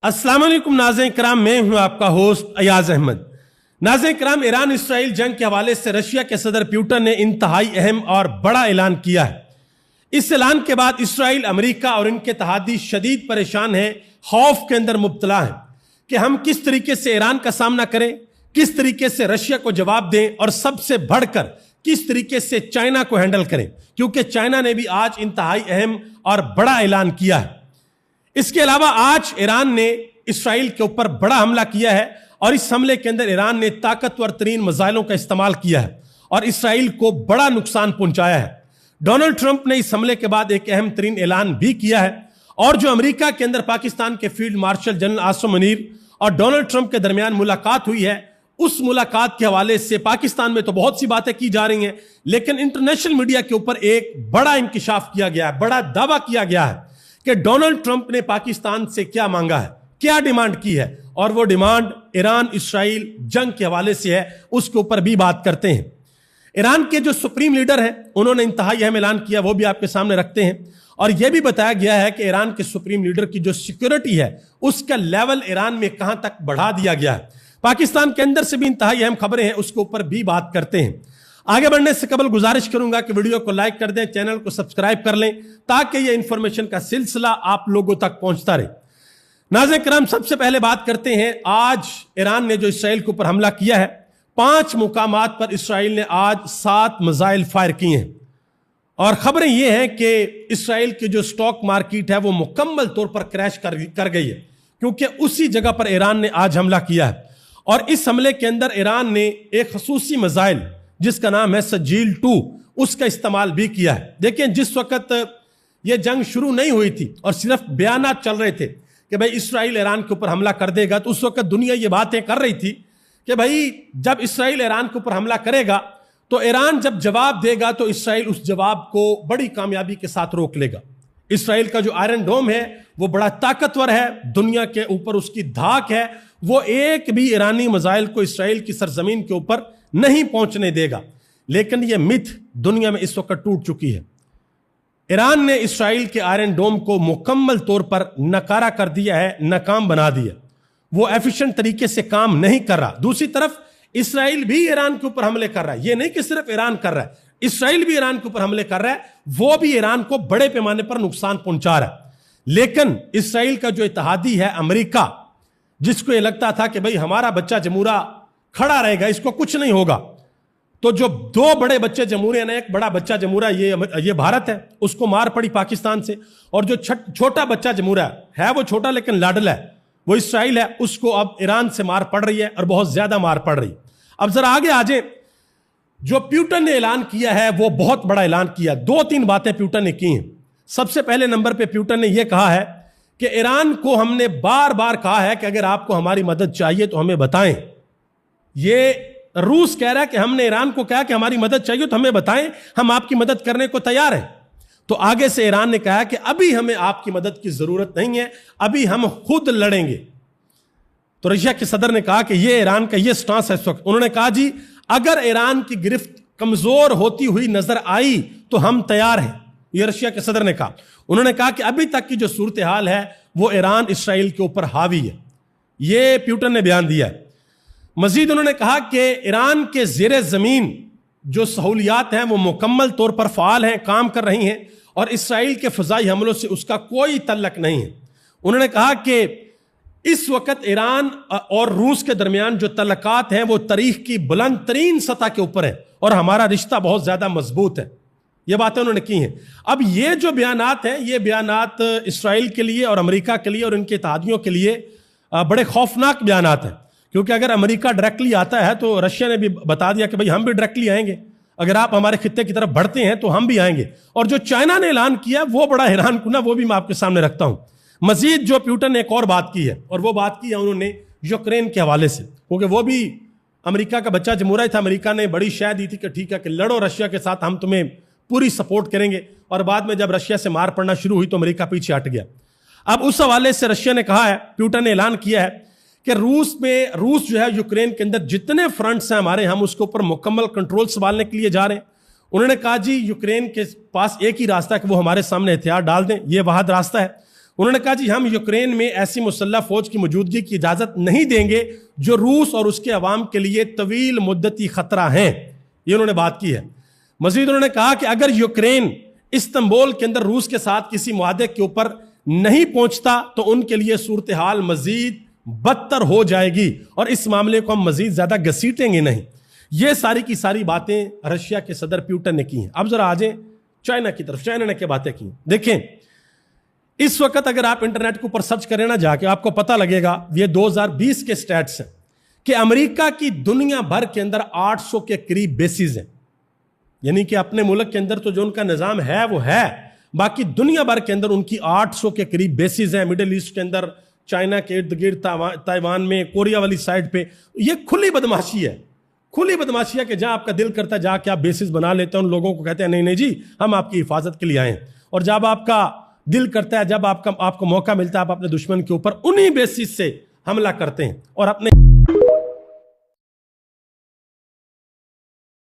अस्सलाम वालेकुम नाज़रीन किराम, मैं हूं आपका होस्ट अयाज अहमद। नाज़रीन किराम, ईरान इसराइल जंग के हवाले से रशिया के सदर पुतिन ने इंतहाई अहम और बड़ा ऐलान किया है। इस ऐलान के बाद इसराइल, अमेरिका और इनके इत्तेहादी शदीद परेशान हैं, खौफ के अंदर मुब्तला हैं कि हम किस तरीके से ईरान का सामना करें, किस तरीके से रशिया को जवाब दें और सबसे बढ़कर किस तरीके से चाइना को हैंडल करें, क्योंकि चाइना ने भी आज इंतहाई अहम और बड़ा ऐलान किया है। इसके अलावा आज ईरान ने इसराइल के ऊपर बड़ा हमला किया है और इस हमले के अंदर ईरान ने ताकतवर तरीन मिसाइलों का इस्तेमाल किया है और इसराइल को बड़ा नुकसान पहुंचाया है। डोनाल्ड ट्रंप ने इस हमले के बाद एक अहम तरीन ऐलान भी किया है और जो अमेरिका के अंदर पाकिस्तान के field marshal general Asim Munir और डोनाल्ड ट्रंप के दरमियान मुलाकात हुई है, उस मुलाकात के हवाले से पाकिस्तान में तो बहुत सी बातें की जा रही हैं, लेकिन इंटरनेशनल मीडिया के ऊपर एक बड़ा इंकिशाफ किया गया है, बड़ा दावा किया गया है कि डोनाल्ड ट्रंप ने पाकिस्तान से क्या मांगा है, क्या डिमांड की है, और वो डिमांड ईरान इसराइल जंग के हवाले से है। उसके ऊपर भी बात करते हैं। ईरान के जो सुप्रीम लीडर हैं, उन्होंने इंतहाई अहम ऐलान किया, वो भी आपके सामने रखते हैं। और यह भी बताया गया है कि ईरान के सुप्रीम लीडर की जो सिक्योरिटी है, उसका लेवल ईरान में कहां तक बढ़ा दिया गया है। पाकिस्तान के अंदर से भी इंतहाई अहम खबरें हैं, उसके ऊपर भी बात करते हैं। आगे बढ़ने से कबल गुजारिश करूंगा कि वीडियो को लाइक कर दें, चैनल को सब्सक्राइब कर लें, ताकि यह इंफॉर्मेशन का सिलसिला आप लोगों तक पहुंचता रहे। नाज़रीन किराम, सबसे पहले बात करते हैं, आज ईरान ने जो इसराइल के ऊपर हमला किया है, 5 मुकामात पर इसराइल ने आज 7 मिसाइल फायर किए हैं और खबरें यह हैं कि इसराइल की जो स्टॉक मार्केट है वो मुकम्मल तौर पर क्रैश कर गई है, क्योंकि उसी जगह पर ईरान ने आज हमला किया है। और इस हमले के अंदर ईरान ने एक खसूसी मिसाइल जिसका नाम है सजील 2, उसका इस्तेमाल भी किया है। देखिए, जिस वक्त यह जंग शुरू नहीं हुई थी और सिर्फ बयानात चल रहे थे कि भाई इसराइल ईरान के ऊपर हमला कर देगा, तो उस वक्त दुनिया ये बातें कर रही थी कि भाई जब इसराइल ईरान के ऊपर हमला करेगा तो ईरान जब जवाब देगा तो इसराइल उस जवाब को बड़ी कामयाबी के साथ रोक लेगा। इसराइल का जो आयरन डोम है वो बड़ा ताकतवर है, दुनिया के ऊपर उसकी धाक है, वो एक भी ईरानी मिसाइल को इसराइल की सरजमीन के ऊपर नहीं पहुंचने देगा। लेकिन यह मिथ दुनिया में इस वक्त टूट चुकी है। ईरान ने इसराइल के आयरन डोम को मुकम्मल तौर पर नकारा कर दिया है, नाकाम बना दिया। वो एफिशिएंट तरीके से काम नहीं कर रहा। दूसरी तरफ इसराइल भी ईरान के ऊपर हमले कर रहा है। यह नहीं कि सिर्फ ईरान कर रहा है, इसराइल भी ईरान के ऊपर हमले कर रहा है, वो भी ईरान को बड़े पैमाने पर नुकसान पहुंचा रहा है। लेकिन इसराइल का जो इत्तेहादी है अमेरिका, जिसको यह लगता था कि भाई हमारा बच्चा जमूरा खड़ा रहेगा, इसको कुछ नहीं होगा, तो जो 2 बड़े बच्चे जमूरे ने, एक बड़ा बच्चा जमूरा ये भारत है, उसको मार पड़ी पाकिस्तान से, और जो छोटा बच्चा जमूरा है वो छोटा लेकिन लाडला है, वो इसराइल है, उसको अब ईरान से मार पड़ रही है और बहुत ज्यादा मार पड़ रही है। अब जरा आगे आ जाए, जो पुतिन ने ऐलान किया है वो बहुत बड़ा ऐलान किया। 2-3 बातें पुतिन ने की हैं। सबसे पहले नंबर पे पुतिन ने यह कहा है कि ईरान को हमने बार बार कहा है कि अगर आपको हमारी मदद चाहिए तो हमें बताएं। ये रूस कह रहा है कि हमने ईरान को कहा कि हमारी मदद चाहिए तो हमें बताएं, हम आपकी मदद करने को तैयार हैं। तो आगे से ईरान ने कहा कि अभी हमें आपकी मदद की जरूरत नहीं है, अभी हम खुद लड़ेंगे। तो रशिया के सदर ने कहा कि ये ईरान का ये स्टांस है इस वक्त। उन्होंने कहा जी, अगर ईरान की गिरफ्त कमजोर होती हुई नजर आई तो हम तैयार हैं, ये रशिया के सदर ने कहा। उन्होंने कहा कि अभी तक की जो सूरत हाल है वो ईरान इसराइल के ऊपर हावी है, ये पुतिन ने बयान दिया है। मजीद उन्होंने कहा कि ईरान के ज़ेरे ज़मीन जो सहूलियात हैं वो मुकम्मल तौर पर फ़ाल हैं, काम कर रही हैं, और इसराइल के फ़ज़ाई हमलों से उसका कोई तल्लक नहीं है। उन्होंने कहा कि इस वक्त ईरान और रूस के दरमियान जो तल्लकात हैं वो तारीख की बुलंद तरीन सतह के ऊपर है और हमारा रिश्ता बहुत ज़्यादा मजबूत है। ये बातें उन्होंने की हैं। अब ये जो बयानात हैं, ये बयानात इसराइल के लिए और अमेरिका के लिए और इनके इत्तेहादियों के लिए बड़े खौफनाक बयानात हैं, क्योंकि अगर अमेरिका डायरेक्टली आता है तो रशिया ने भी बता दिया कि भाई हम भी डायरेक्टली आएंगे, अगर आप हमारे खित्ते की तरफ बढ़ते हैं तो हम भी आएंगे। और जो चाइना ने ऐलान किया वो बड़ा हैरान कुन, वो भी मैं आपके सामने रखता हूं। मजीद जो पुतिन ने एक और बात की है, और वो बात की है उन्होंने यूक्रेन के हवाले से, क्योंकि वो भी अमेरिका का बच्चा जमूरा था। अमेरिका ने बड़ी शय दी थी कि ठीक है कि लड़ो रशिया के साथ, हम तुम्हें पूरी सपोर्ट करेंगे, और बाद में जब रशिया से मार पड़ना शुरू हुई तो अमेरिका पीछे हट गया। अब उस हवाले से रशिया ने कहा है, पुतिन ने ऐलान किया है कि रूस जो है यूक्रेन के अंदर जितने फ्रंट्स हैं हमारे, हम उसके ऊपर मुकम्मल कंट्रोल संभालने के लिए जा रहे हैं। उन्होंने कहा जी यूक्रेन के पास एक ही रास्ता है कि वो हमारे सामने हथियार डाल दें, ये वाहिद रास्ता है। انہوں نے کہا جی ہم یوکرین میں ایسی مسلح فوج کی موجودگی کی اجازت نہیں دیں گے جو روس اور اس کے عوام کے لیے طویل مدتی خطرہ ہیں. یہ انہوں نے بات کی ہے. مزید انہوں نے کہا کہ اگر یوکرین استنبول کے اندر روس کے ساتھ کسی معاہدے کے اوپر نہیں پہنچتا تو ان کے لیے صورتحال مزید بدتر ہو جائے گی اور اس معاملے کو ہم مزید زیادہ گھسیٹیں گے نہیں. یہ ساری کی ساری باتیں رشیا کے صدر پیوٹن نے کی ہیں. اب ذرا آ جائیں چائنا کی طرف. چائنا نے کیا باتیں کی؟ دیکھیں اس وقت اگر آپ انٹرنیٹ کے اوپر سرچ کریں نا جا کے آپ کو پتہ لگے گا, یہ 2020 کے سٹیٹس ہیں کہ امریکہ کی دنیا بھر کے اندر 800 کے قریب بیسز ہیں. یعنی کہ اپنے ملک کے اندر تو جو ان کا نظام ہے وہ ہے, باقی دنیا بھر کے اندر ان کی 800 کے قریب بیسز ہیں. مڈل ایسٹ کے اندر, چائنا کے ارد گرد, تائیوان میں, کوریا والی سائڈ پہ. یہ کھلی بدماشی ہے, کھلی بدماشی ہے کہ جہاں آپ کا دل کرتا ہے جا کے آپ بیسز بنا لیتے ہیں, ان لوگوں کو کہتے ہیں نہیں جی ہم آپ کی حفاظت کے لیے آئے ہیں. اور جب آپ کا دل کرتا ہے, جب آپ کو موقع ملتا ہے, آپ اپنے دشمن کے اوپر انہی بیسز سے حملہ کرتے ہیں اور اپنے